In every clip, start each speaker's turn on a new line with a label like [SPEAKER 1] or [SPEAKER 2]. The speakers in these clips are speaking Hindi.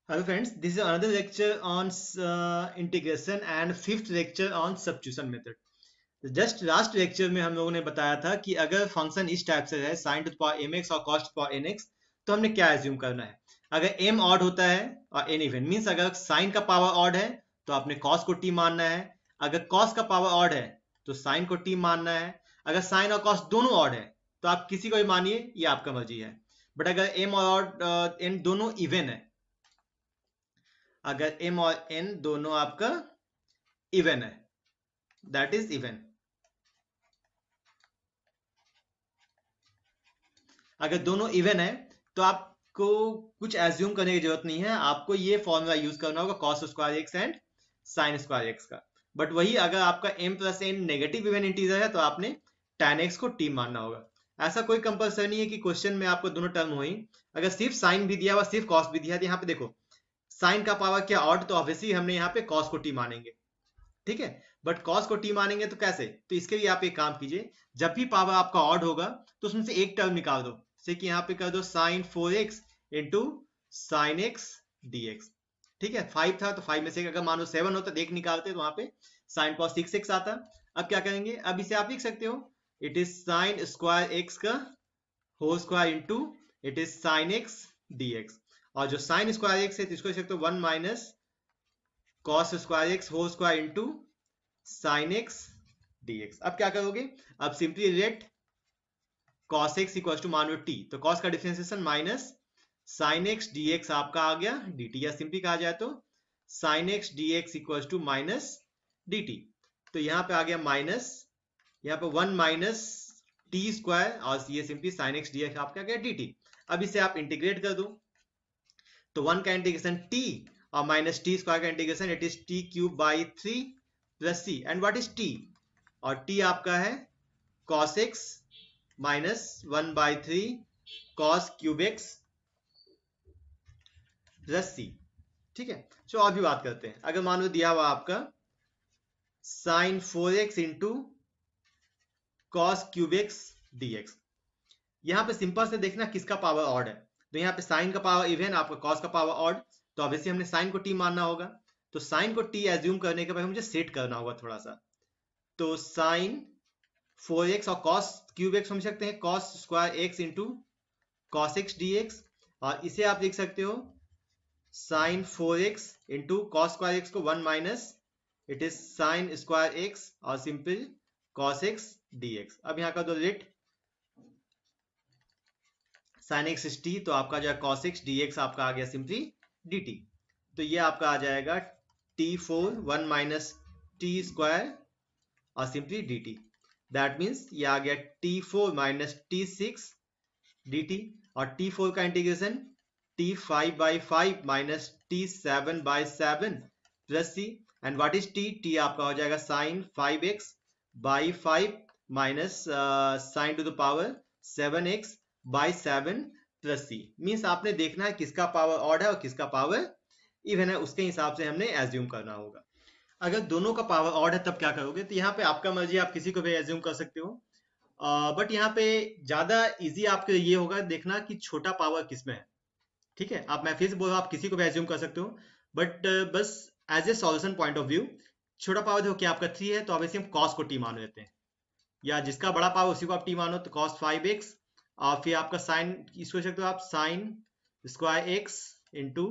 [SPEAKER 1] Hello friends, this is another lecture on integration and fifth lecture on substitution method. Just last lecture में हम लोगों ने बताया था कि अगर फंक्शन इस टाइप से है sin टू पावर mx और cos टू पावर nx, तो हमने क्या एज्यूम करना है। अगर m ऑड होता है और n इवन मीन्स अगर sin का पावर ऑड है तो आपने cos को t मानना है, अगर cos का पावर ऑड है तो sin को t मानना है, अगर sin और cos दोनों ऑड है तो आप किसी को भी मानिए, ये आपका मर्जी है। बट अगर m और n दोनों इवन है, अगर m और n दोनों आपका इवन है, दैट इज इवन। अगर दोनों इवन है तो आपको कुछ एज्यूम करने की जरूरत नहीं है, आपको ये फॉर्मूला यूज करना होगा cos square x and sin square x का। बट वही अगर आपका m plus n negative even integer है तो आपने tan x को t मानना होगा। ऐसा कोई कंपल्सरी नहीं है कि क्वेश्चन में आपको दोनों टर्म हो ही। अगर सिर्फ साइन भी दिया हुआ सिर्फ कॉस भी दिया है तो यहाँ पे देखो साइन का पावर क्या ऑड, तो ऑब्वियसली हमने यहाँ पे कॉस को टी मानेंगे, ठीक है। बट कॉस को टी मानेंगे तो कैसे, तो इसके लिए आप एक काम कीजिए, जब भी पावर आपका ऑड होगा तो उसमें से एक टर्म निकाल दो, जैसे कि यहाँ पे कर दो sine 4x into sine x D x, ठीक है। 5 था तो 5 में से अगर मान लो 7 होता तो एक निकालते तो वहां पे साइन कॉस 6x आता। अब क्या करेंगे, अब इसे आप लिख सकते हो it is sine square x का whole square into it is sine x D x. और जो साइन स्क्वायर एक्स है तो इसको लिख सकते हो 1 minus cos square x whole square into sine x dx। अब क्या करोगे, अब simply let cos x equal to मान लो t, तो cos का differentiation minus sin x dx आपका आ गया dt, या सिंपली कहा जाए तो sin x dx equal to minus dt। तो यहाँ पे आ गया माइनस, यहाँ पे 1 माइनस टी स्क्वायर और ये सिंपली sin x dx आपका आ गया dt। अब इसे आप इंटीग्रेट कर दो, तो 1 का इंटीग्रेशन t और माइनस टी स्क्वायर का integration it is T cube by 3 plus C. And what is T, और t आपका है cos x minus 1 by 3 cos cube x plus C, ठीक है। चलो और भी बात करते हैं। अगर मान लो दिया हुआ आपका sine 4x into cos cube x dx, यहाँ पे सिंपल से देखना किसका पावर ऑड है। तो यहाँ पे साइन का पावर इवन, आपका कॉस का पावर ऑड, तो ऑब्वियसली हमने साइन को टी मानना होगा। तो साइन को टी एज्यूम करने के बाद मुझे सेट करना होगा थोड़ा सा, तो साइन 4x और cos क्यूब x समझ सकते हैं cos square x into cos X D x, और इसे आप लिख सकते हो sine 4x into cos square x को 1 minus it is sine square X और simple cos X D x. अब यहाँ का दो लेट साइन एक्स टी, तो आपका जो है कॉस एक्स डी एक्स आपका आ गया सिंपली डी टी। तो ये आपका आ जाएगा t4 1 माइनस टी स्क्वायर और simply d T. That means ये आ गया t4 माइनस t6 dt, और t4 का integration t5 by 5 minus t7 by 7 plus c। And what is t आपका हो जाएगा sine 5x by 5 minus sine to the power 7x by 7 plus c. Means आपने देखना है किसका पावर ऑड है और किसका पावर इवन है, उसके हिसाब से हमने एज्यूम करना होगा। अगर दोनों का पावर ऑड है तब क्या करोगे, तो यहाँ पे आपका मर्जी, आप किसी को भी एज्यूम कर सकते हो। बट यहाँ पे ज्यादा इजी आपके लिए ये होगा देखना कि छोटा पावर किसमें है, ठीक है। आप मैं फिर से बोल रहा हूं, आप किसी को भी एज्यूम कर सकते हो, बट बस as a solution point of view छोटा पावर देखो कि आपका 3 है तो ऑब्वियसली हम कॉस को टी मान लेते हैं, या जिसका बड़ा पावर उसी को आप टी मानो, तो कॉस 5x और फिर आपका साइन इसको लिख सकते हो आप sign square x into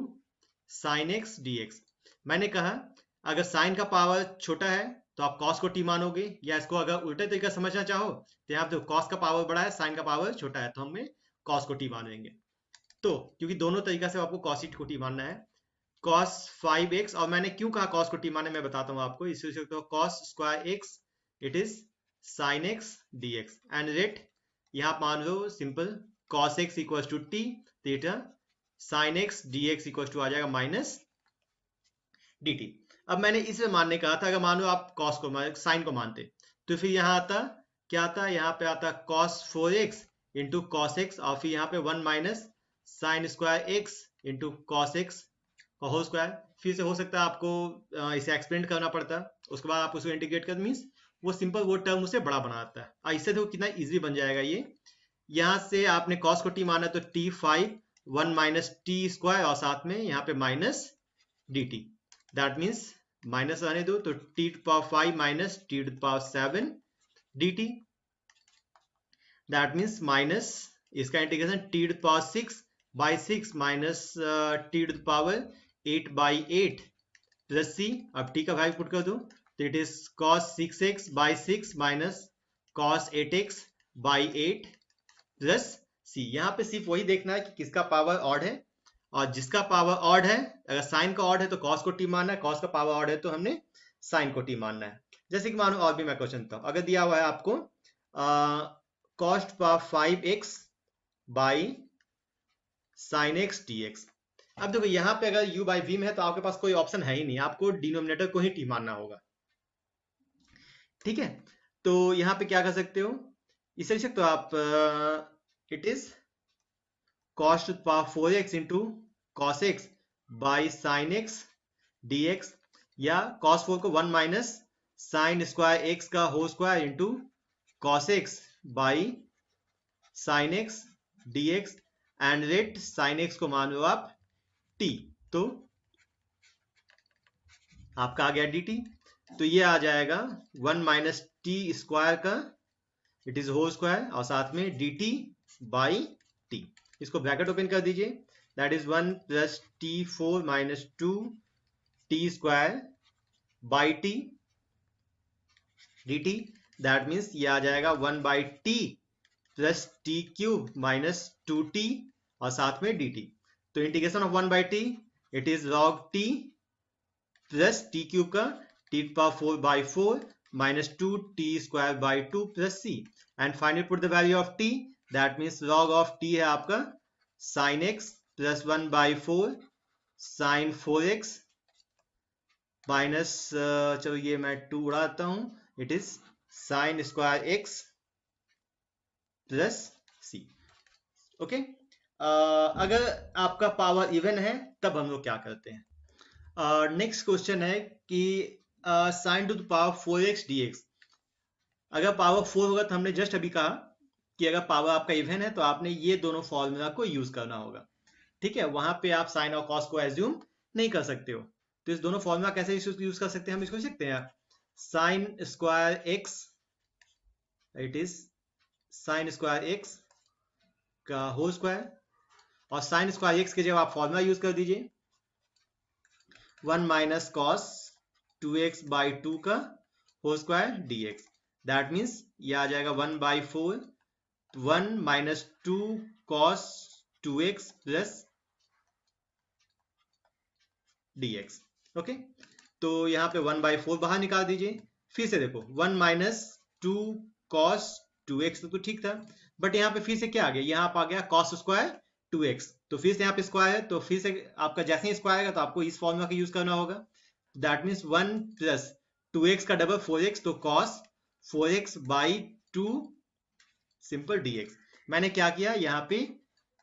[SPEAKER 1] sine x D x. मैंने कहा अगर साइन का पावर छोटा है तो आप कॉस को टी मानोगे, या इसको अगर उल्टे तरीका समझना चाहो तो यहाँ पे कॉस का पावर बड़ा है साइन का पावर छोटा है तो हमें कॉस को टी मानेंगे। तो क्योंकि दोनों तरीका से आपको कॉस को टी मानना है, cos 5x, और मैंने क्यों कहा cos को t माने मैं बताता हूँ आपको। इसे लिख सकते हो cos square x it is sin x dx, and let यहाँ मान लो simple cos x equal to t theta sin x dx equal to आ जाएगा माइनस dt। अब मैंने इसे मानने कहा था, अगर मान लो आप cos को sin को मानते तो फिर यहाँ आता क्या आता, यहाँ पे आता cos 4x into cos x और फिर यहाँ पे 1 minus sine square x into cos x का होल स्क्वायर। फिर से हो सकता है आपको इसे एक्सपेंड करना पड़ता है, उसके बाद आप उसको इंटीग्रेट कर मीन्स वो सिंपल वो टर्म उसे बड़ा बनाता है। इससे देखो कितना इजी बन जाएगा ये। यहाँ से आपने cos को t माना तो t5 1 माइनस टी स्क्वायर और साथ में यहाँ पे minus D T. That means minus आने दो तो T to power 5 minus T to power 7 D T. That means minus इसका integration T to power 6 by 6 minus T to power 8 by 8 plus C. अब टी का वैल्यू पुट कर दो तो it is cos 6x by 6 minus cos 8x by 8 plus C. यहाँ पे सिर्फ वही देखना है कि किसका पावर ऑड है, और जिसका पावर ऑड है, अगर साइन का ऑड है तो कॉस को टी मानना है, कॉस का पावर ऑड है तो हमने साइन को टी मानना है। जैसे कि मानो और भी मैं क्वेश्चन था, अगर दिया हुआ है आपको cost power 5x by sine x D x. अब देखो यहाँ पे अगर u बाई वी में है तो आपके पास कोई ऑप्शन है ही नहीं, आपको डिनोमिनेटर को ही टी मानना होगा। ठीक है, तो यहाँ पे क्या कर सकते हो, इसे लिख सकते हो आप it is cos to power 4x into cos x by sine x D x, या cos 4 को 1 माइनस साइन स्क्वायर एक्स का whole square into cos x by sine x D x, and let sine x को मान लो आप t, तो आपका आ गया dt। तो ये आ जाएगा 1 माइनस टी स्क्वायर का इट इज होल स्क्वायर और साथ में dt बाई t। इसको ब्रैकेट ओपन कर दीजिए, that is 1 plus T 4 minus 2 t square by T dt। That means ये आ जाएगा 1 by T plus T cube minus 2t और साथ में dt। तो integration of 1 by T it is log t plus T cube का T power 4 by 4 minus 2 t square by 2 plus C, and finally put the value of t, that means log of t है आपका sine x plus 1 by 4 sine 4x minus चलो ये मैं 2 उड़ाता हूं, it is sine square x plus c. Okay, अगर आपका पावर इवन है तब हम लोग क्या करते हैं। नेक्स्ट क्वेश्चन है कि sign to the power 4x dx। अगर पावर 4 होगा तो हमने जस्ट अभी कहा कि अगर पावर आपका इवन है तो आपने ये दोनों फॉर्मूला को यूज करना होगा। ठीक है, वहां पे आप साइन और कॉस को एज्यूम नहीं कर सकते हो, तो इस दोनों फॉर्मूला कैसे यूज कर सकते हैं, हम इसको लिख सकते हैं sign square x, it is sine square x का होल स्क्वायर, और साइन स्क्वायर एक्स के जब आप फॉर्मूला यूज कर दीजिए 1 माइनस कॉस 2x बाई 2 का whole square dx। That means ये आ जाएगा 1 by 4 1 minus 2 cos 2x plus dx। Okay, तो यहाँ पे 1 बाई 4 बाहर निकाल दीजिए, फिर से देखो 1 माइनस 2 कॉस 2x तो ठीक था, बट यहाँ पे फिर से क्या आ गया, यहाँ पे आ गया कॉस स्क्वायर 2x, तो फिर से यहाँ पे स्क्वायर है, तो फिर से आपका जैसे ही स्क्वायर आएगा तो आपको इस फॉर्मूला का यूज करना होगा। दैट मीन्स 1 प्लस 2x का डबल 4x, तो cos 4x by 2 simple dx। मैंने क्या किया, यहाँ पे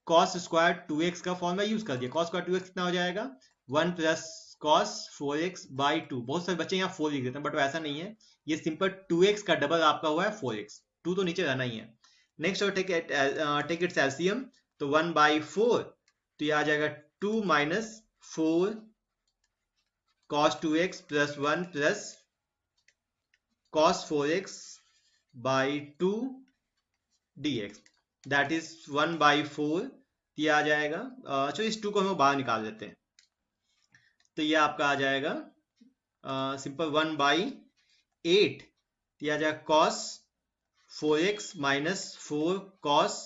[SPEAKER 1] cos स्क्वायर 2x का फॉर्मूला यूज कर दिया। cos स्क्वायर 2x कितना हो जाएगा 1 प्लस cos 4x बाई 2। बहुत सारे बच्चे यहाँ 4 लिख देते हैं, बट वैसा नहीं है, ये सिंपल 2x का डबल आपका हुआ है 4x, 2 तो नीचे रहना ही है। नेक्स्ट और टेक इट्स एलसीएम, तो 1 बाई 4, तो ये आ जाएगा 2 minus 4 cos 2x plus 1 plus cos 4x by 2 dx, that is 1 by 4, ये आ जाएगा चलो इस 2 को हम बाहर निकाल देते हैं, तो ये आपका आ जाएगा सिंपल 1 बाई 8, ये आ जाएगा cos 4x minus 4 cos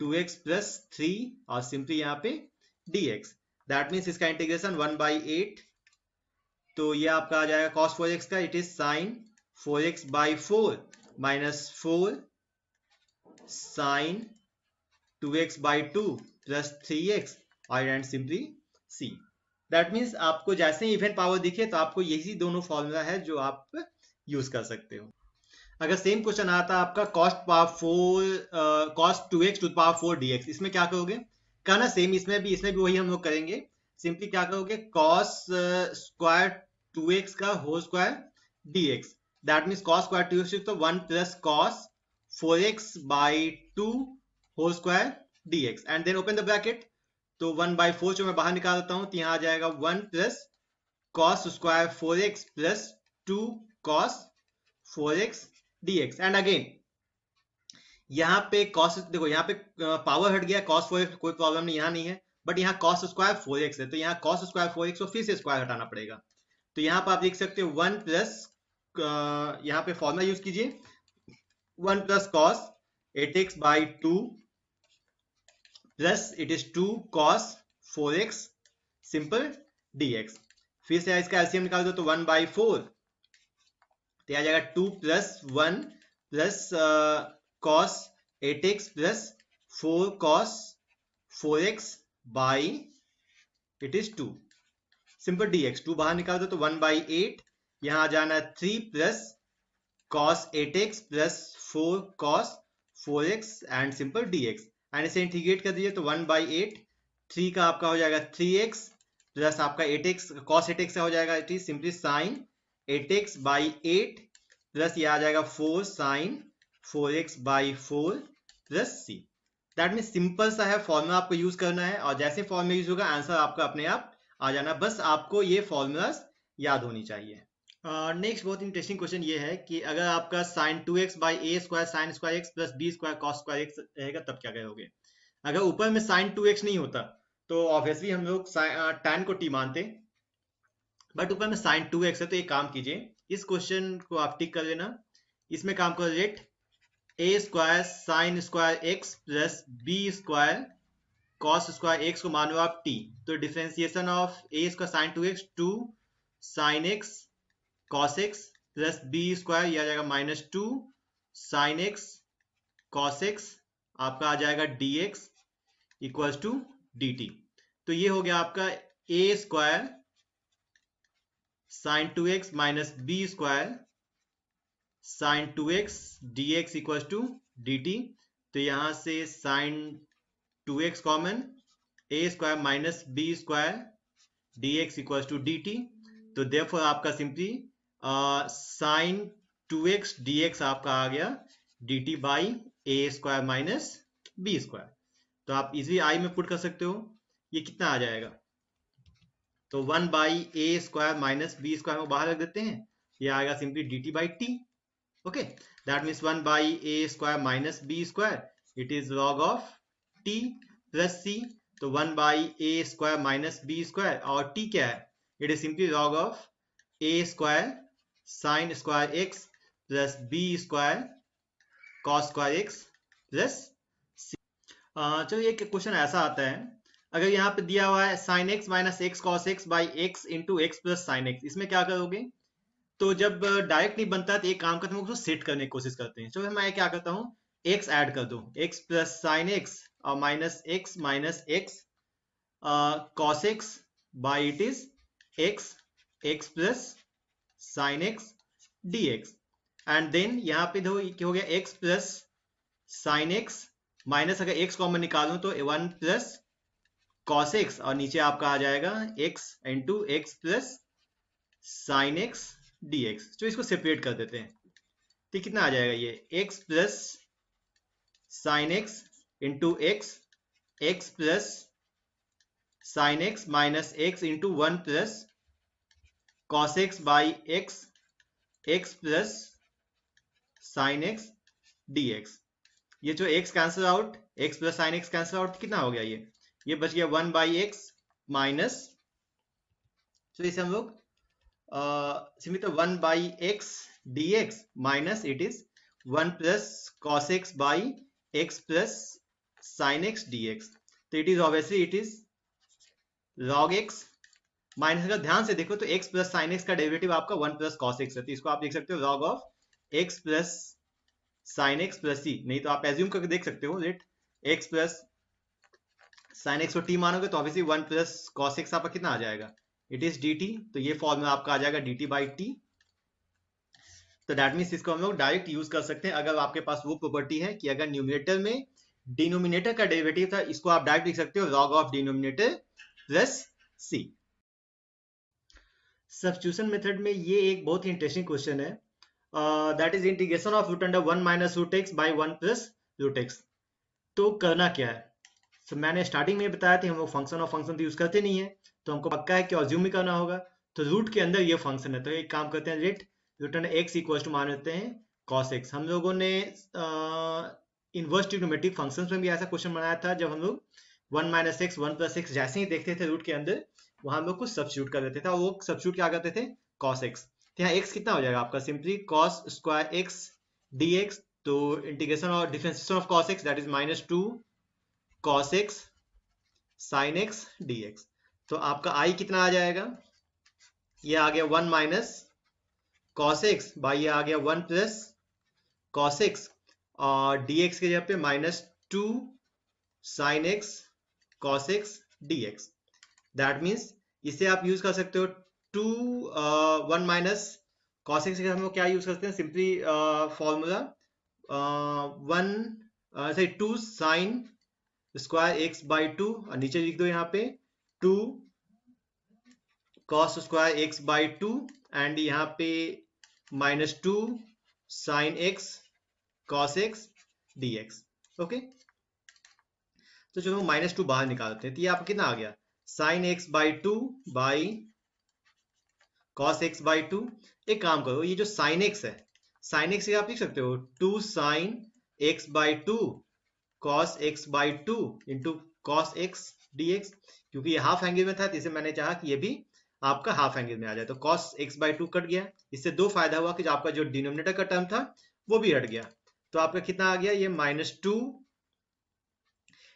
[SPEAKER 1] 2x plus 3 और सिंपली यहाँ पे dx। दैट मीन्स इसका इंटीग्रेशन 1 बाई 8, तो ये आपका आ जाएगा cos 4x का it is sine 4x by 4 minus 4 sine 2x by 2 plus 3x और and simply c। That means आपको जैसे ही इवन पावर दिखे तो आपको यही दोनों फॉर्मूला है जो आप यूज कर सकते हो। अगर सेम क्वेश्चन आता आपका cos power 4 cos 2x to power 4 dx, इसमें क्या करोगे, कहना सेम इसमें भी वही हम लोग करेंगे। सिंपली क्या करोगे cos स्क्वायर 2x का whole square dx, that means cos square 2x तो 1 plus cos 4x by 2 whole square dx, and then open the bracket तो 1/4 जो मैं बाहर निकाल देता हूं तो यहाँ आ जाएगा 1 plus cos square 4x plus 2 cos 4x dx। And again यहाँ पे कॉस, देखो यहाँ पे पावर हट गया, कॉस 4x कोई प्रॉब्लम नहीं, यहाँ नहीं है, बट यहाँ कॉस स्क्वायर 4x है, तो यहाँ कॉस स्क्वायर 4x को फिर से स्क्वायर हटाना पड़ेगा। तो यहाँ पर आप लिख सकते हो 1 प्लस, यहाँ पे फॉर्मूला यूज कीजिए, 1 plus cos 8x by 2 plus it is 2 cos 4x simple dx। फिर से इसका एलसीएम निकाल दो तो 1/4, तो आ जाएगा 2 plus 1 plus cos 8x plus 4 cos 4x by it is 2 simple dx। 2 बाहर निकाल दो तो 1/8, यहाँ आ जाना 3 plus cos 8x plus 4 cos 4x and simple dx। And इसे इंटीग्रेट कर दीजिए तो 1/8, 3 का आपका हो जाएगा 3x प्लस आपका 8x cos 8x का हो जाएगा it is simply sine 8x by 8 plus ये आ जाएगा 4 sine 4x by 4 plus c। That mean simple सा है, फॉर्मूला आपको यूज करना है और जैसे फॉर्मूला यूज होगा आंसर आपका अपने आप आ जाना, बस आपको ये फॉर्मूलाज याद होनी चाहिए। नेक्स्ट बहुत इंटरेस्टिंग क्वेश्चन ये है कि अगर आपका sine 2x by A square sine square x plus B square cos square x रहेगा तब क्या करोगे। अगर ऊपर में साइन 2x नहीं होता तो ऑब्वियसली हम लोग tan को t मानते, बट ऊपर में साइन 2x है, तो एक काम कीजिए, इस क्वेश्चन को आप टिक कर लेना, इसमें काम करो, let A square sine square x plus B square cos square x को मानो आप t, तो differentiation of A square sine 2x 2 sine X cos x plus B square, यह आ जाएगा -2 साइन एक्स cos x, आपका आ जाएगा dx इक्वल्स टू dt। तो ये हो गया आपका a square sine 2x minus B square sine 2x dx equals to dt। तो यहां से sine 2x common, a square minus B square dx equals to dt। तो देयरफॉर आपका सिंपली साइन 2x dx आपका आ गया dt by A square minus B square. तो आप इजी आई में पुट कर सकते हो, ये कितना आ जाएगा, तो 1 by A square minus B square को बाहर रख देते हैं, ये आएगा simply dt by T. Okay, that means 1 by A square minus B square, it is log of T plus C. तो 1 by A square minus B square, और टी क्या है, it is simply log of A square sine square x plus B square cos square x plus C. चलो एक क्वेश्चन ऐसा आता है, अगर यहाँ पे दिया हुआ है sign x minus x cos x by x into x plus sine x, इसमें क्या करोगे। तो जब डायरेक्ट नहीं बनता तो एक काम करते हैं, उसको सेट करने की कोशिश करते हैं। चलो मैं क्या करता हूँ, एक्स ऐड कर दो, एक्स प्लस साइन एक्स और minus x cos x by it is x x plus sine x dx। And then यहाँ पे दो क्या हो गया, x plus sine x minus, अगर x कॉमन निकालूं तो 1 प्लस कॉस एक्स, और नीचे आपका आ जाएगा x into x plus sine x dx। तो इसको सेपरेट कर देते हैं, तो कितना आ जाएगा, ये x plus sine x into x x plus sine x minus x into 1 plus cos x by x x plus sign x dx। ये जो x cancel out, x plus sign x cancel out, कितना हो गया, ये बच गया 1 बाई एक्स माइनस, तो इसे हम लोग सिंपली तो 1 by x dx minus it is 1 plus cos x by x plus sign x dx। तो it is obviously it is log x minus, अगर ध्यान से देखो तो x प्लस साइन एक्स का डेरिवेटिव आपका 1 प्लस कॉस एक्स है, तो इसको आप लिख सकते हो log of x plus sine X plus C. नहीं तो आप एज्यूम करके देख सकते हो, let x plus sine x को t मानोगे तो ऑब्वियसली 1 प्लस कॉस एक्स आपका कितना आ जाएगा, इट इज dt। तो ये फॉर्मूला आपका आ जाएगा dt बाई टी। तो दैट मीन्स इसको हम लोग डायरेक्ट यूज कर सकते हैं, अगर आपके पास वो प्रॉपर्टी है कि अगर न्यूमिनेटर में डिनोमिनेटर का डेरिवेटिव था, इसको आप डायरेक्ट लिख सकते हो log of denominator plus c. Substitution method में ये एक बहुत ही इंटरेस्टिंग क्वेश्चन है, that is integration of root under 1 minus root x by 1 plus root x. तो करना क्या है, तो मैंने स्टार्टिंग में बताया था हम लोग फंक्शन और फंक्शन तो यूज करते नहीं है, तो हमको पक्का है कि ऑज्यूम भी करना होगा। तो रूट के अंदर ये फंक्शन है, तो एक काम करते हैं, let return x equal to मान लेते हैं कॉस एक्स। हम लोगों ने इनवर्स ट्रिग्नोमेट्रिक फंक्शंस में भी ऐसा क्वेश्चन बनाया था, जब हम लोग 1 माइनस एक्स 1 प्लस एक्स जैसे ही देखते थे रूट के अंदर, वहां हम लोग कुछ सब्स्टिट्यूट कर देते थे, और वो सब्स्टिट्यूट क्या करते थे, कॉस एक्स। तो यहाँ एक्स कितना हो जाएगा आपका, simply cos square x D x. तो इंटीग्रेशन और differentiation of cos x that is -2 cos x sine x D x. तो आपका आई कितना आ जाएगा, ये आ गया 1 माइनस कॉस एक्स बाई ये आ गया 1 प्लस कॉस एक्स, और डी एक्स के जगह पे -2 sine x cos X D x. That means इसे आप यूज कर सकते हो 1 माइनस कॉस एक्स के हम लोग क्या यूज करते हैं, simply formula 2 sign square x by 2, और नीचे लिख दो यहाँ पे 2 cos square x by 2, and यहाँ पे -2 sine x cos X D x. Okay, तो चलो -2 बाहर निकालते हैं, तो ये आपको कितना आ गया, sine x by 2 by cos x by 2। एक काम करो, ये जो साइन एक्स है, साइन एक्स आप लिख सकते हो 2 sine x by 2 cos x by 2 into cos X D x. क्योंकि ये हाफ एंगल में था, तो इसे मैंने चाहा कि ये भी आपका हाफ एंगल में आ जाए, तो कॉस एक्स बाई 2 कट गया। इससे दो फायदा हुआ कि जो आपका जो डिनोमिनेटर का टर्म था वो भी हट गया। तो आपका कितना आ गया, ये -2,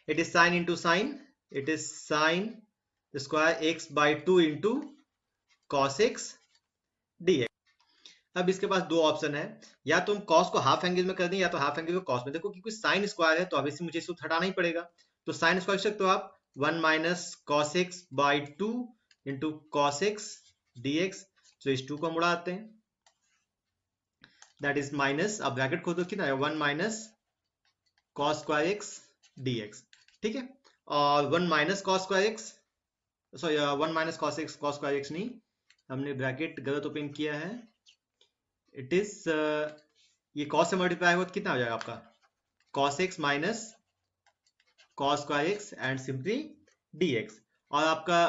[SPEAKER 1] it is sine into sine, it is sine square x by 2 into cos X D x. अब इसके पास दो ऑप्शन है, या तो हम कॉस को हाफ एंगल में कर दें, या तो हाफ एंगल को कॉस में। देखो क्योंकि साइन स्क्वायर है तो ऑब्वियसली मुझे इसको हटाना ही पड़ेगा, तो साइन स्क्वायर लिख सकते हो आप 1 minus cos x by 2 into cos X D x. तो इस 2 को हम उड़ाते हैं, दैट इज माइनस, अब ब्रैकेट खोल दो, कितना है 1 minus cos square x D x. ठीक है, और 1 minus cos square x, sorry 1 minus cos x, cos square x नहीं, हमने ब्रैकेट गलत ओपन किया है। इट इज ये कॉस से मल्टीप्लाई होगा तो कितना हो जाएगा आपका, cos x minus cos square x and simply D x. और आपका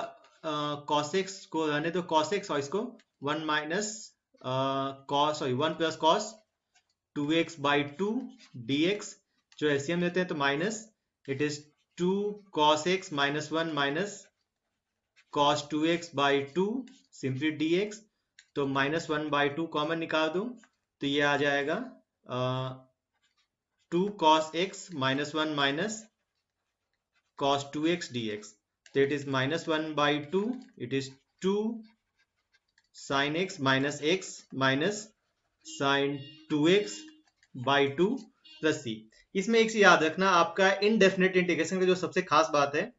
[SPEAKER 1] कॉस एक्स को रहने दो कॉस एक्स, और इसको 1 minus cos, sorry 1 plus cos 2x by 2 dx। जो एलसीएम लेते हैं तो minus, it is 2 cos x minus 1 minus cos 2x by 2 simply dx। तो -1 बाई 2 कॉमन निकाल दूं, तो ये आ जाएगा 2 cos x minus 1 minus cos 2x dx। तो it is -1 by 2, it is 2 sin x minus sin 2x by 2 plus C. इसमें एक चीज याद रखना, आपका इनडेफिनेट इंटीग्रेशन का जो सबसे खास बात है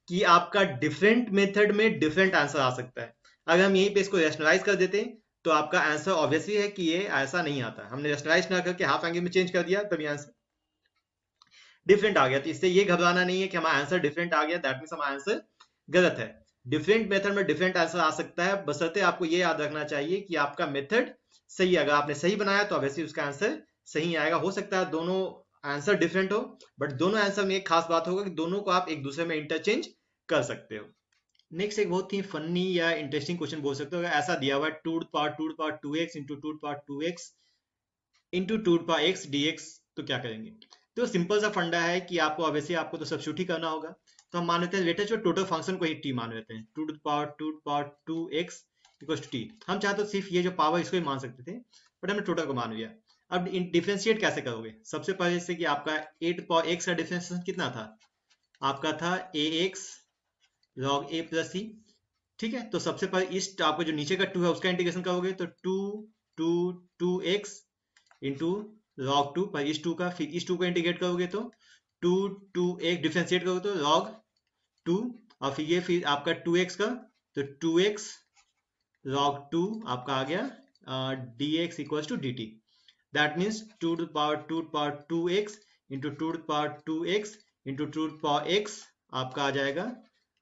[SPEAKER 1] कि आपका डिफरेंट मेथड में डिफरेंट आंसर आ सकता है। अगर हम यहीं पे इसको रैशनलाइज कर देते हैं तो आपका आंसर ऑब्वियसली है कि ये ऐसा नहीं आता। हमने रैशनलाइज ना करके हाफ एंगल में चेंज कर दिया, तभी आंसर डिफरेंट आ गया। तो इससे ये घबराना नहीं है कि हमारा आंसर डिफरेंट आ गया, दैट मींस हमारा आंसर गलत है। डिफरेंट मेथड में डिफरेंट आंसर आ सकता है, बशर्ते आपको ये याद रखना चाहिए कि आपका मेथड सही है। अगर आपने सही बनाया तो ऑब्वियसली उसका आंसर सही आएगा। हो सकता है दोनों आंसर डिफरेंट हो, बट दोनों आंसर में एक खास बात होगा कि दोनों को आप एक दूसरे में इंटरचेंज कर सकते हो। नेक्स्ट एक बहुत ही फनी या इंटरेस्टिंग क्वेश्चन बोल सकते हो। अगर ऐसा दिया हुआ है 2 to x into 2 x into 2 x dx, तो क्या करेंगे। तो सिंपल सा फंडा है कि आपको ऑब्वियसली आपको तो सब्स्टिट्यूट ही करना होगा। तो हम मान लेते हैं लेटेस्ट जो टोटल फंक्शन को ही टी मान लेते हैं, 2 एक्स इक्वल टू टी। हम चाहते तो सिर्फ ये जो पावर इसको ही मान सकते थे, बट हमने टोटल को मान लिया। अब डिफरेंशिएट कैसे करोगे, सबसे पहले से कि आपका 8 का डिफरेंशिएशन कितना था, आपका था ax log a plus C. ठीक है, तो सबसे पहले इस आपको जो नीचे का 2 है उसका इंटीग्रेशन करोगे, तो 2 एक्स इंटू log 2 पर इस 2 का, फिर इस 2 को इंटीग्रेट करोगे तो 2 एक डिफरेंशिएट करोगे तो log 2, और फिर ये फिर आपका 2x का, तो 2x log 2 आपका आ गया dx equals to dt। That means 2 into 2x into 2x आपका आ जाएगा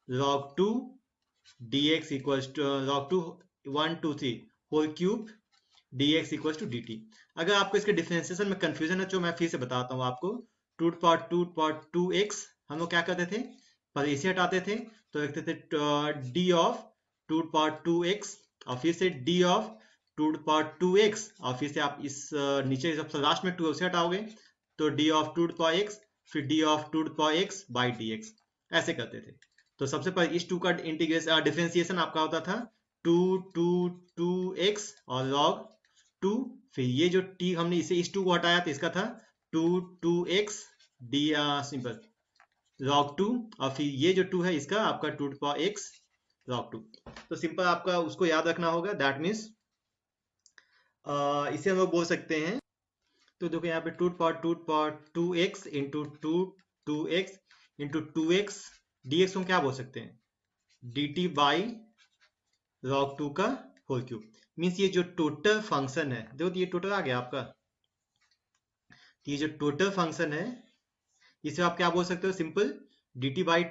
[SPEAKER 1] log 2 dx equals to log 2 1 2 3 whole cube dx equals to dt। अगर आपको इसके डिफरेंशिएशन में कंफ्यूजन है तो मैं फिर से बताता हूँ आपको, 2 2x हम लोग क्या करते थे, पर इसे हटाते थे तो लिखते थे डी ऑफ 2 और फिर से डी ऑफ 2 और फिर से आप इस नीचे सबसे लास्ट में 2 उसे हटाओगे तो डी ऑफ 2 फिर D of 2 by D x, ऐसे करते थे। तो सबसे पहले इस 2 का इंटीग्रेशन डिफरेंशिएशन आपका होता था 2 और log 2, फिर ये जो t हमने इसे इस 2 को हटाया तो इसका था 2 डी सिंपल log 2 और फिर ये जो 2 है इसका आपका 2 log 2। तो सिंपल आपका उसको याद रखना होगा, दैट मीन्स इसे हम लोग बोल सकते हैं। तो देखो यहाँ पे 2 into 2x into 2x dx को क्या बोल सकते हैं, dt बाई log 2 का होल क्यूब। मीन्स ये जो टोटल फंक्शन है, देखो ये टोटल आ गया आपका, ये जो टोटल फंक्शन है इसे आप क्या बोल सकते हो, सिंपल dt बाई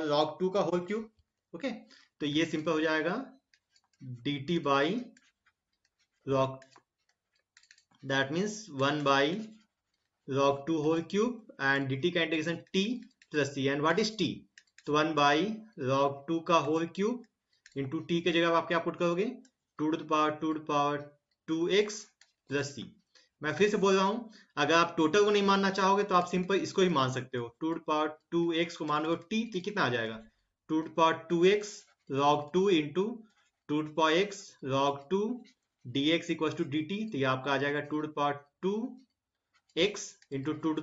[SPEAKER 1] log 2 का होल क्यूब। ओके, तो ये सिंपल हो जाएगा dt by log, that means 1 by log 2 whole cube and dt का integration t plus c, and what is t, तो 1 बाई log 2 का होल क्यूब इंटू टी के जगह आप क्या पुट करोगे 2 2x प्लस c। मैं फिर से बोल रहा हूं, अगर आप टोटल को नहीं मानना चाहोगे तो आप सिंपल इसको ही मान सकते हो, 2 को मान लो t तो कितना आ जाएगा 2 log 2 into 2 log 2 dx equal to dt, तो ये आपका आ जाएगा 2 into 2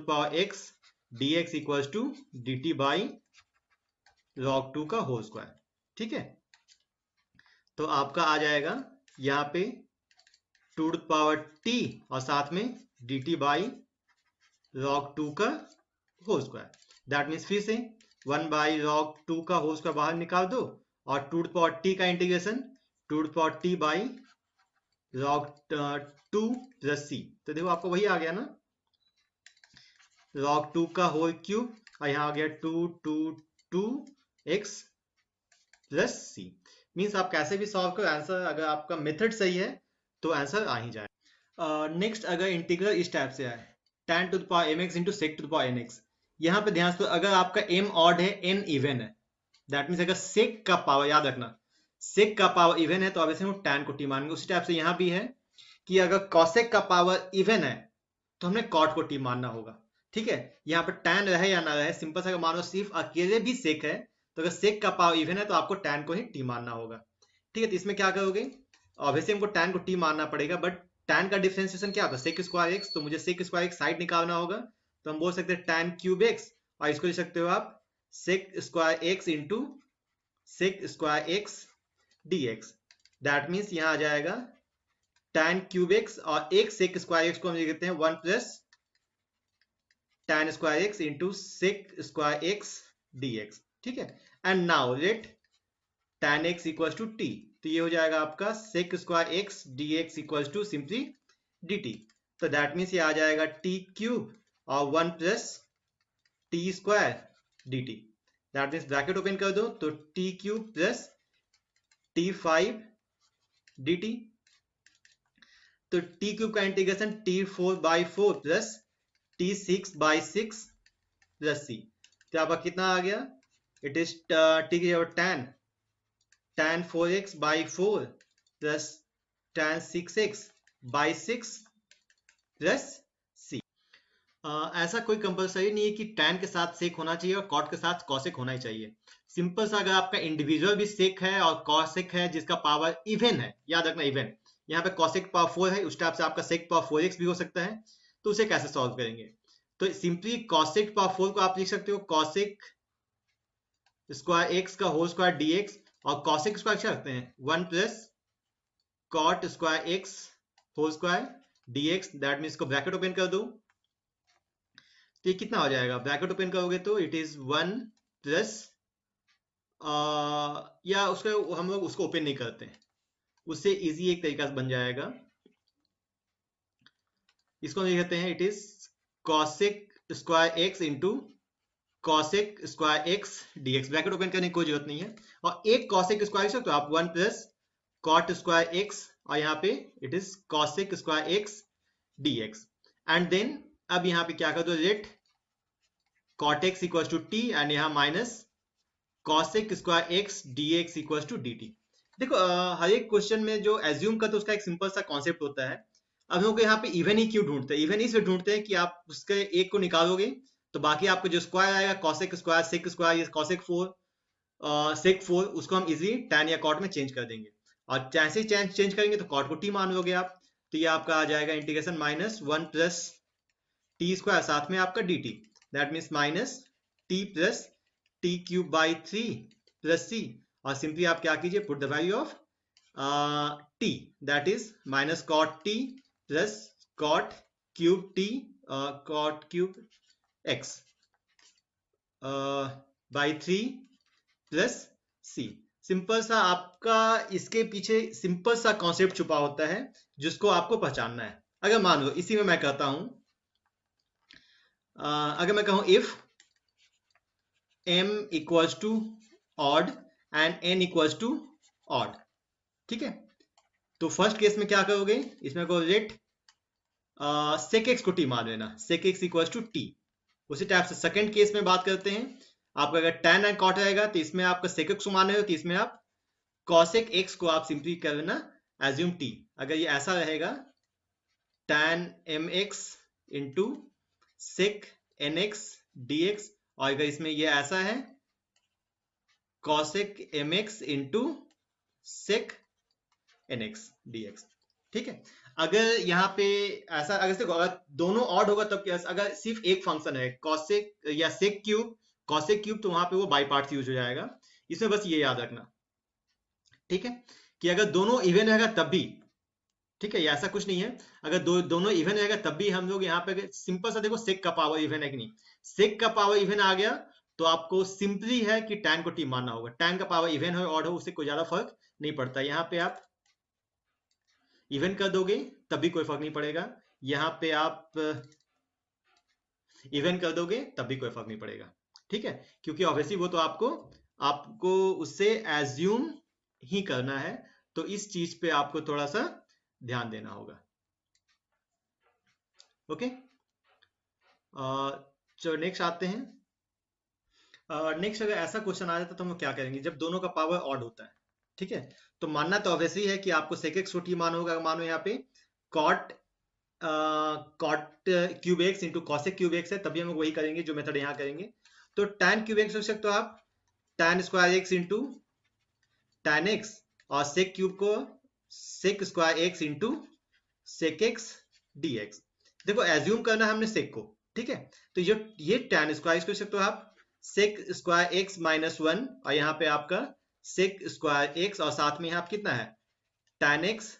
[SPEAKER 1] dx equal to dt by log 2 का होल स्क्वायर। ठीक है, तो आपका आ जाएगा यहाँ पे 2 और साथ में dt बाई log 2 का होल स्क्वायर, दैट मीन्स फिर से 1 बाई log 2 का होल स्क्वायर बाहर निकाल दो और 2 का integration 2 by log 2 plus c, तो देखो आपको वही आ गया ना, log 2 का होल क्यूब और यहाँ आ गया 2 प्लस c। मीन्स आप कैसे भी सॉल्व करो आंसर, अगर आपका मेथड सही है तो आंसर आ ही जाए। नेक्स्ट अगर इंटीग्रल इस टाइप से आए tan to the power mx into sec to the power nx, यहाँ पे ध्यान से अगर आपका m ऑड है n इवन है, दैट मीन्स अगर sec का पावर, याद रखना sec का पावर इवन है तो अब हम tan को t मानेंगे। उसी टाइप से यहाँ भी है कि अगर cosec का पावर इवन है तो हमने cot को t मानना होगा। ठीक है, यहाँ पे tan रहे या ना रहे, सिंपल सा अगर मानो सिर्फ अकेले भी sec है तो अगर sec का पावर इवन है तो आपको tan को ही t मानना होगा। ठीक है, तो इसमें क्या करोगे, ऑब्वियसली हमको tan को t मानना पड़ेगा, बट tan का डिफरेंशिएशन क्या होता है sec स्क्वायर x, तो मुझे sec स्क्वायर x साइड निकालना होगा, तो हम बोल सकते हैं tan क्यूब x, और इसको लिख सकते हो आप sec square x into sec square x dx, that means यहाँ आ जाएगा tan क्यूब x और एक sec स्क्वायर x को हम लिख देते हैं 1 plus tan square x into sec square x dx। ठीक है, and now let tan x equal to t, तो ये हो जाएगा आपका sec square x dx equal to simply dt, तो दैट मीन्स ये आ जाएगा t क्यूब और 1 plus t square dt, that means bracket open कर दो तो t cube plus t5 dt, तो t क्यूब का integration t4/4 plus t6/6 plus c, तो आपका कितना आ गया, इट इज t की जगह tan 4x/4 plus tan 6x/6 plus c। ऐसा कोई कंपलसरी नहीं है कि tan के साथ सेक होना चाहिए और cot के साथ cosec होना ही चाहिए। सिंपल सा अगर आपका इंडिविजुअल भी सेक है और cosec है जिसका पावर इवन है, याद रखना इवन, यहाँ पे cosec पावर 4 है, उस टाइप से आपका sec पावर 4x भी हो सकता है, तो उसे कैसे सॉल्व करेंगे, तो सिंपली cosec पावर 4 को आप लिख सकते हो cosec स्क्वायर x का होल स्क्वायर dx, और cosec स्क्वायर क्या रखते हैं 1 plus cot square x whole square dx, that means को ब्रैकेट ओपन कर दो, तो ये कितना हो जाएगा, ब्रैकेट ओपन करोगे तो इट इज 1 प्लस या उसका हम लोग उसको ओपन नहीं करते हैं, उससे इजी एक तरीका बन जाएगा, इसको हम कहते हैं it is cosec square x into cosec square x dx, bracket open करने की कोई जरूरत नहीं है, और एक cosec स्क्वायर तो आप 1 प्लस cot स्क्वायर x और यहाँ पे it is cosec square x dx, and then अब यहाँ पे क्या कर दो, let cot X equal to T and यहाँ minus cosec square x D x equal to D T. देखो हर एक क्वेश्चन में जो एज्यूम का तो उसका एक सिंपल सा कॉन्सेप्ट होता है। अब हम लोग यहाँ पे इवन ही क्यों ढूंढते हैं? इवन ही से ढूंढते हैं कि आप उसके एक को निकालोगे तो बाकी आपको जो स्क्वायर आएगा कॉसेक स्क्वायर सेक स्क्वायर ये कॉसेक फोर सेक फोर उसको हम इजीली टैन या कॉट में चेंज कर देंगे, और जैसे ही चेंज करेंगे तो कॉट को टी मान लोगे आप। तो ये आपका आ जाएगा integration minus one plus T square साथ में आपका D T, that means minus T plus T cube by three plus C, और सिंपली आप क्या कीजिए put the value of T that is minus cot T plus cot cube T cot cube X by three plus C. Simple सा आपका इसके पीछे सिंपल सा कॉन्सेप्ट छुपा होता है जिसको आपको पहचानना है। अगर मान लो इसी में मैं कहता हूं अगर मैं कहूं if m equals to odd and n equals to odd, ठीक है, तो फर्स्ट केस में क्या करोगे, इसमें कहो लेट सेक एक्स को टी मान लेना, sec x equals to t. उसी टाइप से सेकंड केस में बात करते हैं, आपका अगर tan एंड कॉट रहेगा तो इसमें आपका सेक एक्स को मान रहे हो तो इसमें आप कॉसेक एक्स को आप सिंपली कर लेना एज्यूम टी। अगर ये ऐसा रहेगा tan mx into sec nx dx, और अगर इसमें ये ऐसा है cosec mx into sec nx dx, ठीक है। अगर यहाँ पे ऐसा अगर देखो अगर दोनों ऑड होगा तब क्या, अगर सिर्फ एक फंक्शन है cosec या sec क्यूब cosec क्यूब तो वहां पे वो बाई पार्ट्स यूज हो जाएगा। इसमें बस ये याद रखना, ठीक है, कि अगर दोनों इवन रहेगा तब भी, ठीक है, ये ऐसा कुछ नहीं है, अगर दोनों इवन रहेगा तब भी हम लोग यहाँ पे सिंपल सा देखो सेक का पावर इवन है कि नहीं, सेक का पावर इवन आ गया तो आपको सिंपली है कि टैन को टी मानना होगा। टैन का पावर इवन हो ऑड हो उससे कोई ज्यादा फर्क नहीं पड़ता। यहाँ पे आप इवन कर दोगे तब भी कोई फर्क नहीं पड़ेगा, यहाँ पे आप इवन कर दोगे तब भी कोई फर्क नहीं पड़ेगा, ठीक है, क्योंकि ऑब्वियसली वो तो आपको उससे एज्यूम ही करना है, तो इस चीज पे आपको थोड़ा सा ध्यान देना होगा। ओके, चलो नेक्स्ट आते हैं। नेक्स्ट अगर ऐसा क्वेश्चन आ जाता तो हम क्या करेंगे जब दोनों का पावर ऑड होता है, ठीक है, तो मानना तो ऑब्वियसली है कि आपको सेक एक्स को टी मानो होगा। मानो यहाँ पे cot cube x into cosec cube x है, तभी हम लोग वही करेंगे जो मेथड यहाँ करेंगे। तो टैन क्यूब एक्स हो सकते हो आप tan square x into tan x, और सेक क्यूब को sec square x into sec x D x. देखो एज्यूम करना है हमने सेक को, ठीक है, तो ये टैन स्क्वायर इसको सकते हो आप sec square x minus one, और यहाँ पे आपका सेक स्क्वायर एक्स, और साथ में यहाँ कितना है tan x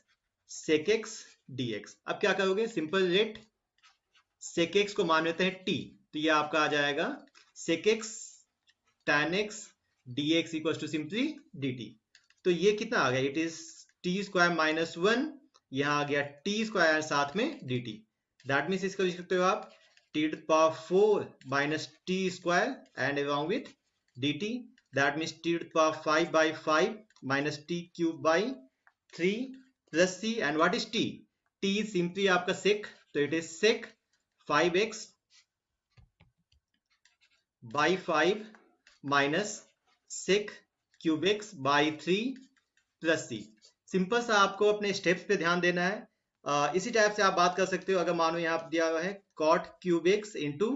[SPEAKER 1] sec x D x. अब क्या करोगे, सिंपल लेट सेक एक्स को मान लेते हैं टी, तो ये आपका आ जाएगा sec x tan x D x equal to simply d T. तो ये कितना आ गया, it is t square minus one, यहाँ आ गया टी स्क्वायर साथ में डी टी, दैट मीन्स इसको लिख सकते हो आप t to the power 4 minus t square and along with dt, that means t to the power 5 by 5 minus t cube by 3 plus c, and what is t? t is simply आपका sec, तो it is sec 5x by 5 minus sec cube x by 3 plus c। Simple सा आपको अपने स्टेप्स पे ध्यान देना है। इसी टाइप से आप बात कर सकते हो, अगर मानो यहाँ दिया हुआ है cot cube x into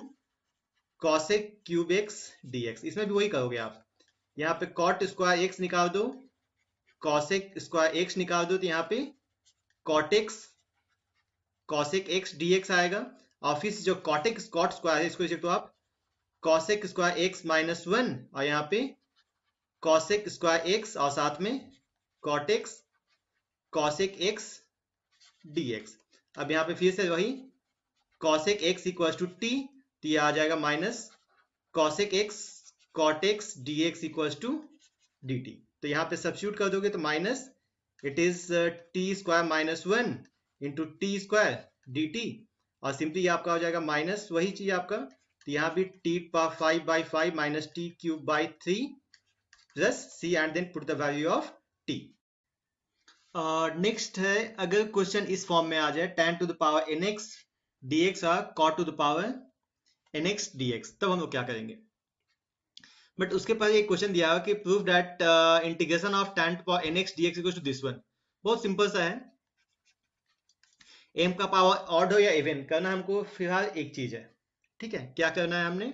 [SPEAKER 1] cosec cube x dx, इसमें भी वही करोगे आप, यहाँ पे cot स्क्वायर एक्स निकाल दो कॉसेक स्क्वायर एक्स निकाल दो, तो यहाँ पे cot x cosec x dx आएगा, और फिर जो cot स्क्वायर है इसको तो आप cosec square x minus one, और यहाँ पे कॉसेक स्क्वायर एक्स और साथ में cot x cosec x dx। अब यहाँ पे फिर से वही cosec x equal to t, तो ये आ जाएगा minus cosec x cot x dx equal to dt। तो यहाँ पे सब्स्टिट्यूट कर दोगे तो minus it is t square minus one into t square D t, और सिंपली आपका हो जाएगा माइनस वही चीज आपका, तो यहाँ भी t power 5 by 5 minus T cube by 3 plus C, and then put the value of t. Next है, अगर क्वेश्चन इस फॉर्म में आ जाए tan to the power nx dx और cot to the power nx dx, तब हम लोग क्या करेंगे। बट उसके पहले एक क्वेश्चन दिया है कि prove that integration of tan to power nx dx equals to this one. बहुत सिंपल सा है, m का पावर ऑड हो या इवन करना हमको फिलहाल एक चीज है, ठीक है। क्या करना है हमने,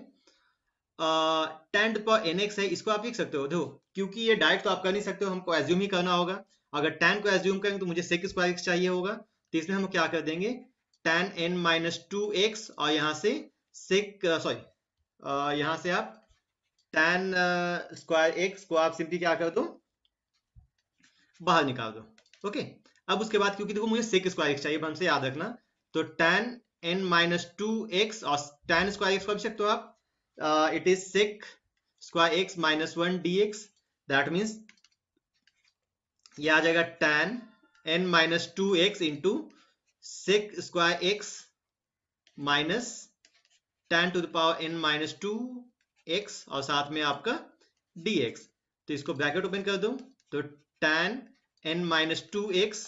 [SPEAKER 1] tan to power nx है, इसको आप लिख सकते हो देखो, क्योंकि ये डायरेक्ट तो आप कर नहीं सकते हो, हमको एज्यूम ही करना होगा। अगर tan को एज्यूम करेंगे तो मुझे sec स्क्वायर x चाहिए होगा, तो इसमें हम क्या कर देंगे tan n माइनस 2x, और यहाँ से sec यहाँ से आप tan स्क्वायर x को आप सिंपली क्या कर दो, बाहर निकाल दो। ओके, अब उसके बाद क्योंकि देखो मुझे sec स्क्वायर x चाहिए, हमसे याद रखना, तो tan n माइनस 2x और tan स्क्वायर x को लिख सकते हो आप, it is sec square x minus 1 dx, that means ये आ जाएगा tan n minus 2x into sec square x minus tan to the power n minus 2x और साथ में आपका dx। तो इसको ब्रैकेट ओपन कर दो, तो tan n minus 2x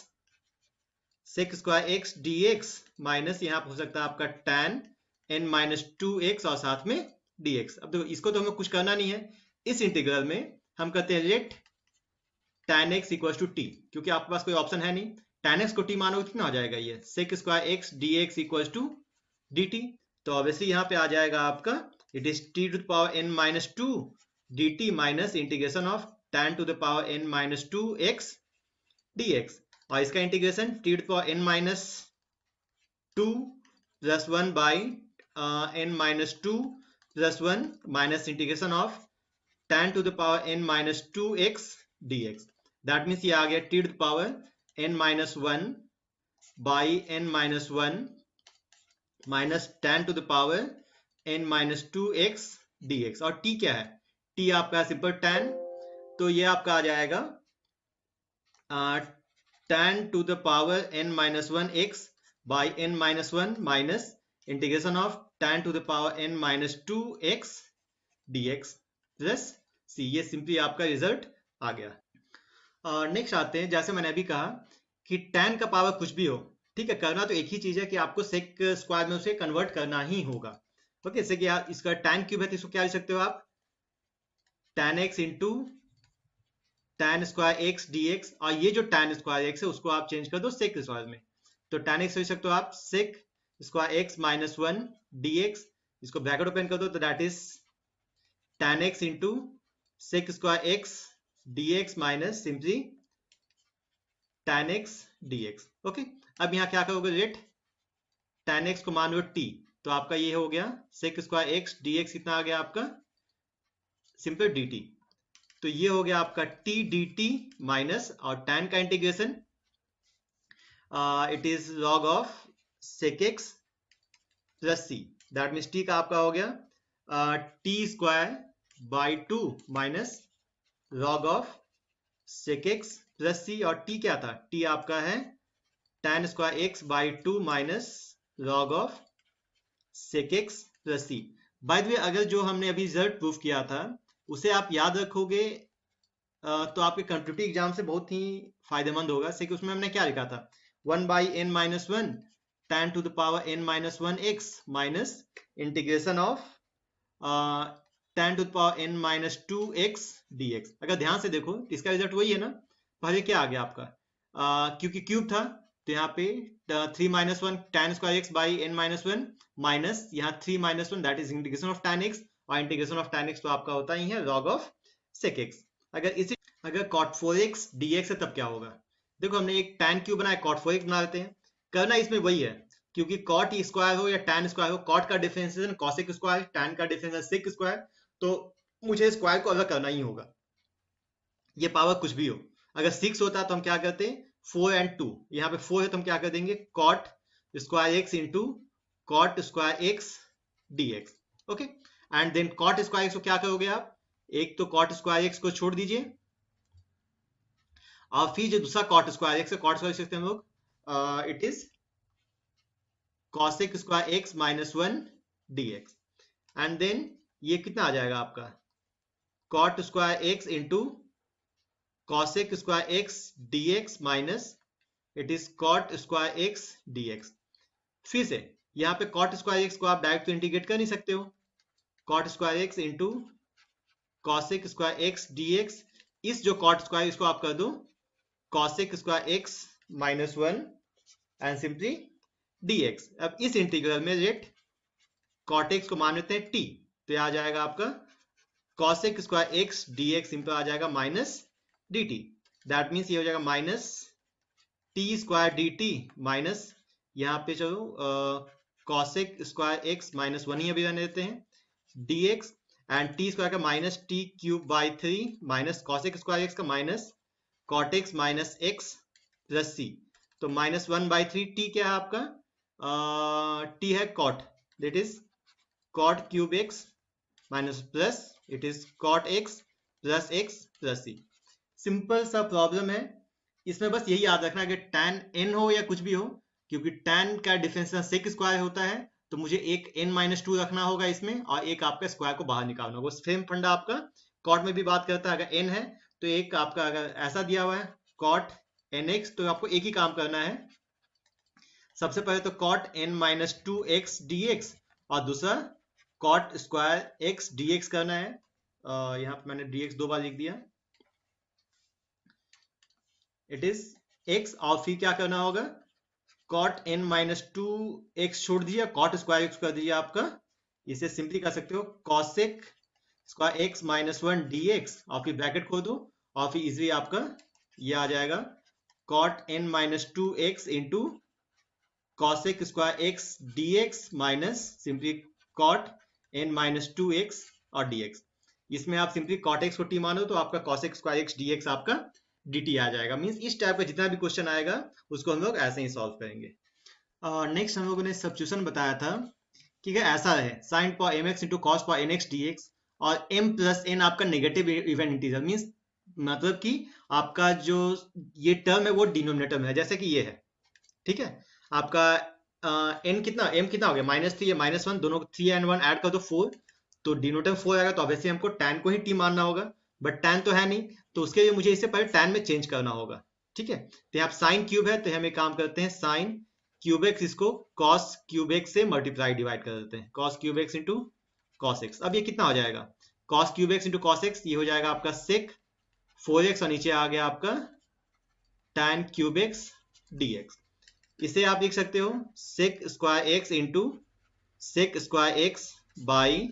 [SPEAKER 1] sec square x dx minus यहाँ हो सकता है आपका tan n minus 2x और साथ में dx। अब देखो इसको तो हमें कुछ करना नहीं है, इस इंटीग्रल में हम करते हैं let tan x equal to t, क्योंकि आपके पास कोई ऑप्शन है नहीं, tan x को t मानोगे कितना हो जाएगा, ये sec square x dx equal to dt। तो ऑब्वियसली यहाँ पे आ जाएगा आपका it is t to the power n minus 2 dt minus integration of tan to the power n minus 2x dx, और इसका integration t to the power n minus 2 plus 1 by n minus 2 plus 1 minus integration of tan to the power n minus 2x dx, that means ये आ गया t to the power n minus 1 by n minus 1 minus tan to the power n minus 2x dx, और t क्या है, t आपका सिंपल tan, तो ये आपका आ जाएगा tan to the power n minus 1 x by n minus 1 minus integration of tan to the power n minus 2x dx plus C, ये सिंपली आपका रिजल्ट आ गया। नेक्स्ट आते हैं, जैसे मैंने अभी कहा कि tan का पावर कुछ भी हो, ठीक है, करना तो एक ही चीज है कि आपको सेक स्क्वायर में उसे कन्वर्ट करना ही होगा। ओके, जैसे कि इसका tan क्यूब है तो इसको क्या लिख सकते हो आप, tan x into tan square x dx, और ये जो tan स्क्वायर x है उसको आप चेंज कर दो सेक स्क्वायर में, तो tan x लिख सकते हो आप sec square x minus 1 dx, इसको ब्रैकेट ओपन कर दो, तो that is tan x into sec square x dx minus simply tan x dx। Okay, अब यहाँ क्या करोगे, लेट tan x को मान लो t, तो आपका ये हो गया sec स्क्वायर x dx कितना आ गया आपका सिंपल dt, तो ये हो गया आपका t dt माइनस, और tan का integration it is log of sec x plus c, that means t का आपका हो गया t square by 2 minus log of sec x plus c, और t क्या था, t आपका है tan square x by 2 minus log of sec x plus c। By the way, अगर जो हमने अभी रिजल्ट प्रूफ किया था उसे आप याद रखोगे तो आपके कॉम्पिटिटिव एग्जाम से बहुत ही फायदेमंद होगा। जैसे कि उसमें हमने क्या लिखा था, 1 by n minus 1 tan to the power n minus 1 x minus integration of tan to the power n minus 2 x dx। अगर ध्यान से देखो इसका रिजल्ट वही है ना, पहले क्या आ गया आपका, क्योंकि क्यूब था तो यहाँ पे 3 minus 1 tan square x by n minus 1 minus यहाँ 3 minus 1 that is integration of tan x, और इंटीग्रेशन ऑफ tan x तो आपका होता ही है log ऑफ sec x। अगर cot 4x dx है तब क्या होगा, देखो हमने एक tan क्यूब बनाया, cot 4x बना लेते हैं, करना इसमें वही है, क्योंकि cot स्क्वायर हो या tan स्क्वायर हो, cot का डिफरेंशिएशन cosec स्क्वायर, tan का डिफरेंशिएशन sec स्क्वायर, तो मुझे स्क्वायर को अलग करना ही होगा, ये पावर कुछ भी हो। अगर 6 होता तो हम क्या करते हैं, 4 and 2, यहाँ पे 4 है तो हम क्या कर देंगे cot square x into cot square x dx। Okay, and then cot square x को क्या करोगे आप, एक तो cot स्क्वायर x को छोड़ दीजिए, और फिर जो दूसरा cot स्क्वायर x है, cot स्क्वायर x हम लोग it is cosec square x minus 1 dx, and then ये कितना आ जाएगा आपका cot square x into cosec square x dx minus it is cot square x dx। फिर से यहाँ पे कॉट स्क्वायर एक्स को आप डायरेक्ट तो इंटीग्रेट कर नहीं सकते हो, cot square x into cosec square x D x, इस जो कॉट स्क्वायर इसको आप कर दो cosec square x minus one and simply dx। अब इस इंटीग्रल में रेट कॉट एक्स को मान लेते हैं t, तो यह आ जाएगा आपका cosec square x dx simple आ जाएगा माइनस dt। दैट मीन्स ये हो जाएगा minus T square D T minus, यहाँ पे चलो cosec square x minus one ही अभी रहने देते हैं dx एंड टी स्क्वायर का minus T cube by three minus cosec square x का minus cot X minus X plus C, तो minus one by three T क्या है आपका, टी है cot, that is cot cube x minus plus it is cot x plus C. Simple सा प्रॉब्लम है, इसमें बस यही याद रखना कि tan n हो या कुछ भी हो, क्योंकि tan का डिफरेंशियल सेक स्क्वायर होता है, तो मुझे एक n माइनस टू रखना होगा इसमें और एक आपका स्क्वायर को बाहर निकालना होगा। सेम फंडा आपका कॉट में भी बात करता है, अगर n है तो एक आपका अगर ऐसा दिया हुआ है कॉट nx, तो आपको एक ही काम करना है, सबसे पहले तो cot n minus two x D x और दूसरा cot square x D x करना है। यहाँ पे मैंने dx दो बार लिख दिया, इट इज x और फिर क्या करना होगा cot n minus two x छोड़ दिया, कॉट स्क्वायर एक्स कर दिया आपका, इसे सिंपली कर सकते हो cosec square x minus one D x और फिर ब्रैकेट खोल दो और फिर इजिली आपका ये आ जाएगा cot n minus two x into cosec square x D x minus simply cot n minus two x और dx। इसमें आप सिंपली कॉट एक्स को t मानो तो आपका कॉसेक स्क्वायर एक्स dx आपका dt आ जाएगा। मींस इस टाइप का जितना भी क्वेश्चन आएगा उसको हम लोग ऐसे ही सॉल्व करेंगे। नेक्स्ट हम लोगों ने सब्स्टिट्यूशन बताया था कि अगर ऐसा है sin power m x into cos power n x D x और m प्लस एन आपका नेगेटिव इवन इंटीजर, मीन्स मतलब कि आपका जो ये टर्म है वो डिनोमिनेटर में है, जैसे कि ये है, ठीक है, आपका n कितना m कितना हो गया माइनस थ्री या माइनस वन, दोनों थ्री एंड वन ऐड कर दो फोर, तो डिनोमिनेटर फोर आएगा, तो ऑब्वियसली हमको tan को ही t मानना होगा, बट tan तो है नहीं, तो उसके लिए मुझे इससे पहले tan में चेंज करना होगा, ठीक है। तो यहाँ साइन क्यूब है तो हम एक काम करते हैं साइन क्यूब एक्स इसको कॉस क्यूब एक्स से मल्टीप्लाई डिवाइड कर देते हैं, cos cube x into cos x. अब ये कितना हो जाएगा cos cube x into cos x, ये हो जाएगा आपका सेक फोर एक्स और नीचे आ गया आपका tan cube x D x. इसे आप लिख सकते हो sec square x into sec square x by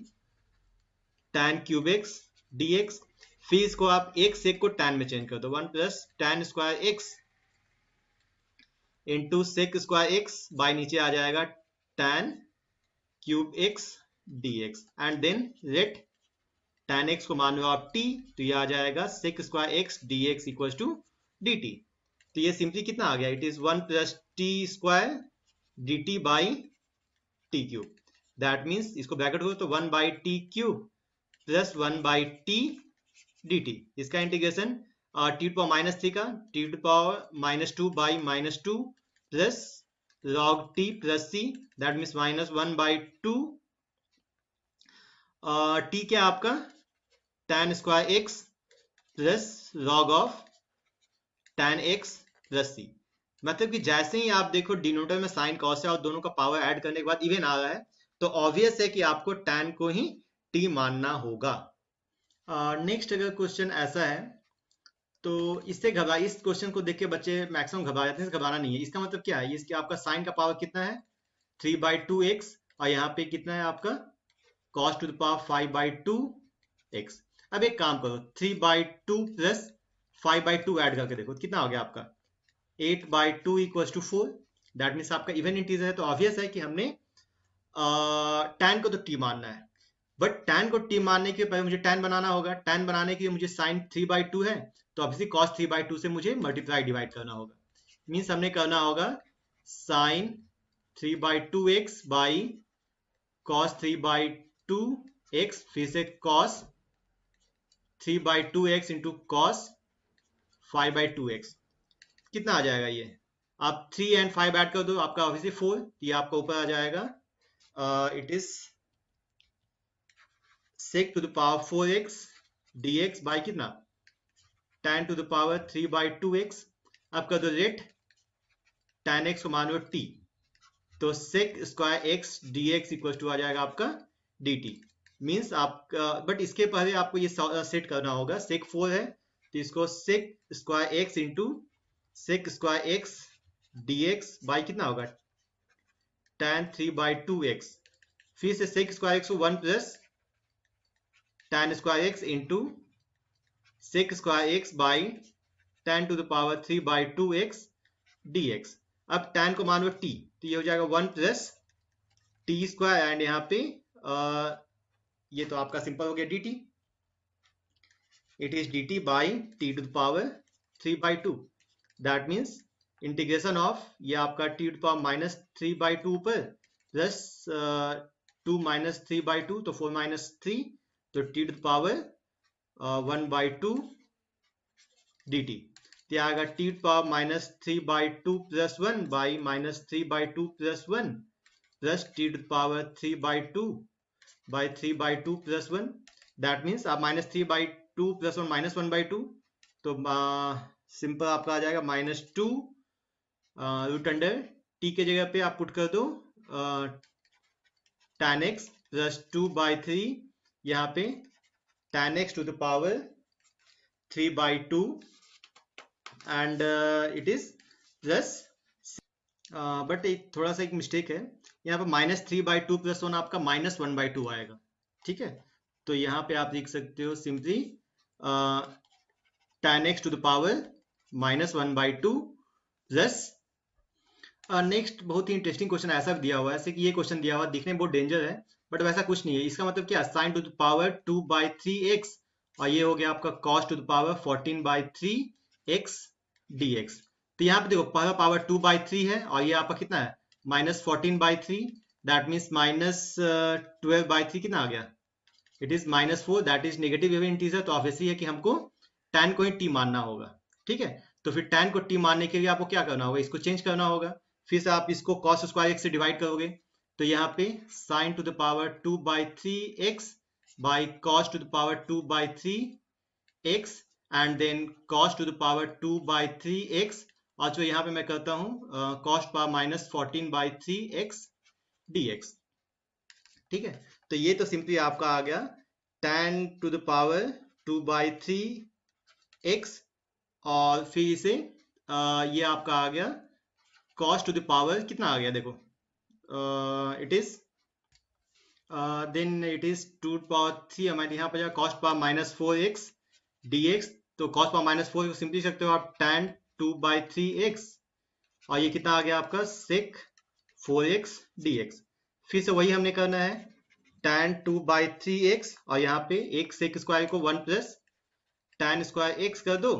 [SPEAKER 1] tan cube x D x, फिर इसको आप एक सेक को tan में चेंज कर दो, one plus tan square x into sec square x by नीचे आ जाएगा tan cube x D x and then let tan x को मान लो आप t, तो ये आ जाएगा sec square x D x equal to D T. तो ये सिंपली कितना आ गया, it is one plus T square D T by T cube, that means इसको ब्रैकेट हो तो one by T cube plus one by T D T, इसका integration T to power minus three का T to power minus two by minus two plus log T plus C, that means minus one by two T क्या आपका tan square x plus log of tan x plus C. मतलब कि जैसे ही आप देखो डिनोमिनेटर में साइन कॉस है और दोनों का पावर ऐड करने के बाद इवन आ रहा है, तो ऑब्वियस है कि आपको tan को ही t मानना होगा। नेक्स्ट अगर क्वेश्चन ऐसा है तो इससे घबरा, इस क्वेश्चन को देख के बच्चे मैक्सिमम घबरा जाते हैं, घबराना नहीं है। इसका मतलब क्या है, इसके आपका साइन का पावर कितना है थ्री बाई टू एक्स और यहाँ पे कितना है आपका cos to the power five by two x. अब एक काम करो three by two plus five by two add करके देखो कितना हो गया आपका eight by two equal to four, that means आपका इवन इंटीजर है, तो ऑब्वियस है कि हमने tan को तो t मानना है, बट tan को t मानने के पहले मुझे tan बनाना होगा, tan बनाने के लिए मुझे साइन थ्री बाई टू है तो obviously cos three by to से मुझे मल्टीप्लाई डिवाइड करना होगा, मीन्स हमने करना होगा sine three by two x by cos three by two x, फिर से cos three by two x into cos five by two x, कितना आ जाएगा ये, आप थ्री एंड फाइव ऐड कर दो आपका ऑब्वियसली फोर, ये आपका ऊपर आ जाएगा it is sec to the power four x D x by कितना tan to the power three by two x. अब कर दो रेट tan x को मान लो t, तो sec square x D x equal to आ जाएगा आपका डी टी। मीन्स आपका, बट इसके पहले आपको ये सेट करना होगा। सेक 4 है तो इसको sec square x into sec square x D x by कितना होगा, tan 3/2x। फिर से सेक स्क्वायर एक्स को 1 plus tan square x into sec square x by tan to the power 3/2x dx। अब tan को मान लो t, तो ये हो जाएगा 1 प्लस टी स्क्वायर एंड यहाँ पे ये तो आपका सिंपल हो गया dt। It is dt by t to the power 3/2। That means integration of ये आपका t टू द पावर -3/2 पर प्लस 2 - 3/2 तो 4 - 3 तो t to the power 1/2 dt। तो आएगा t to the power -3/2 plus 1 by -3/2 plus 1 plus t to the power 3/2 by 3/2 plus 1। That means आप -3/2 प्लस 1 -1/2 तो सिंपल आपका आ जाएगा -2 रूट अंडर t के जगह पे आप पुट कर दो tan x प्लस 2/3 यहाँ पे tan x to the power 3/2 and it is plus, but थोड़ा सा एक मिस्टेक है यहाँ पे -3/2 प्लस 1 आपका -1/2 आएगा। ठीक है, तो यहाँ पे आप लिख सकते हो simply tan x to the power -1/2 plus. Next बहुत ही इंटरेस्टिंग क्वेश्चन ऐसा दिया हुआ है, ऐसे कि ये क्वेश्चन दिया हुआ दिखने में बहुत डेंजर है बट वैसा कुछ नहीं है। इसका मतलब क्या, sign to the power 2/3x और ये हो गया आपका cos to the power 14/3x dx। तो यहाँ पे देखो पहला पावर 2/3 है और ये आपका कितना है -14/3। दैट मीन्स -12/3 कितना आ गया, it is -4। That is negative even integer, तो ऑब्वियसली है कि हमको tan को ही t मानना होगा। ठीक है, तो फिर tan को t मानने के लिए आपको क्या करना होगा, इसको चेंज करना होगा। फिर से आप इसको cos स्क्वायर x से डिवाइड करोगे तो यहाँ पे sin to the power 2/3x by cos to the power 2/3x and then cos to the power 2/3x और जो यहाँ पे मैं करता हूँ cos पावर -14/3x dx। ठीक है, तो ये तो सिंपली आपका आ गया tan to the power 2/3x और फिर इसे ये आपका आ गया cos टू द पावर कितना आ गया, देखो it is then it is 2/3 हमारे यहाँ पर cos पावर -4x dx। तो cos पावर -4 को सिंपली सकते हो आप tan 2/3x और ये कितना आ गया आपका sec 4x dx। फिर से वही हमने करना है tan 2/3x और यहाँ पे एक sec स्क्वायर को 1 प्लस tan स्क्वायर x कर दो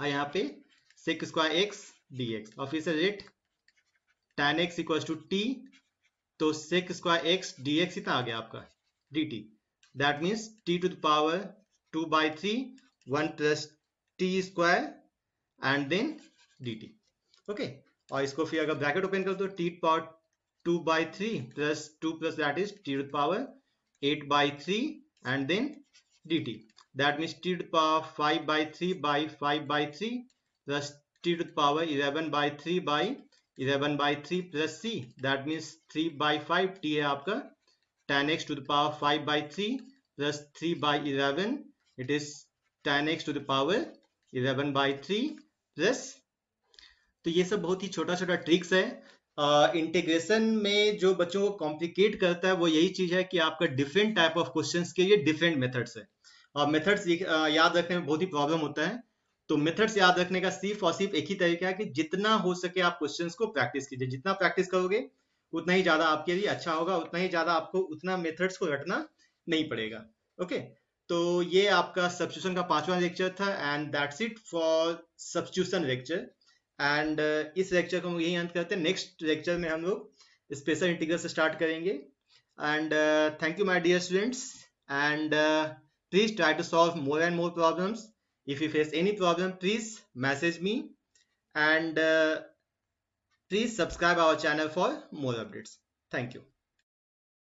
[SPEAKER 1] और यहाँ पे sec स्क्वायर x dx और फिर से let tan x equal to t, तो sec स्क्वायर x dx कितना आ गया आपका dt। That means t to the power 2/3 1 plus t square and then dt। Okay, और इसको फिर अगर ब्रैकेट ओपन कर दो t power 2/3 plus 2 plus that is t to the power 8/3 and then dt। That means t to the power 5/3 by 5/3 plus t to the power 11/3 by 11/3 plus c। That means 3/5 t है आपका tan x to the power 5/3 plus 3/11 it is tan x to the power 11/3 plus. तो ये सब बहुत ही छोटा छोटा ट्रिक्स है। इंटीग्रेशन में जो बच्चों को कॉम्प्लिकेट करता है वो यही चीज है कि आपका डिफरेंट टाइप ऑफ क्वेश्चंस के लिए डिफरेंट मेथड्स है और मेथड्स याद रखने में बहुत ही प्रॉब्लम होता है। तो मेथड्स याद रखने का सिर्फ और सिर्फ एक ही तरीका है कि जितना हो सके आप क्वेश्चंस को प्रैक्टिस कीजिए। जितना प्रैक्टिस करोगे उतना ही ज्यादा आपके लिए अच्छा होगा, उतना ही ज्यादा आपको उतना मेथड्स को रटना नहीं पड़ेगा। ओके, तो ये आपका सब्स्टिट्यूशन का 5वां लेक्चर था and that's it for substitution lecture. And इस लेक्चर को हम यही अंत करते हैं। नेक्स्ट लेक्चर में हम लोग स्पेशल इंटीग्रल से स्टार्ट करेंगे। And thank you my dear students and please try to solve more and more problems. If you face any problem, please message me and please subscribe our channel for more updates. Thank you.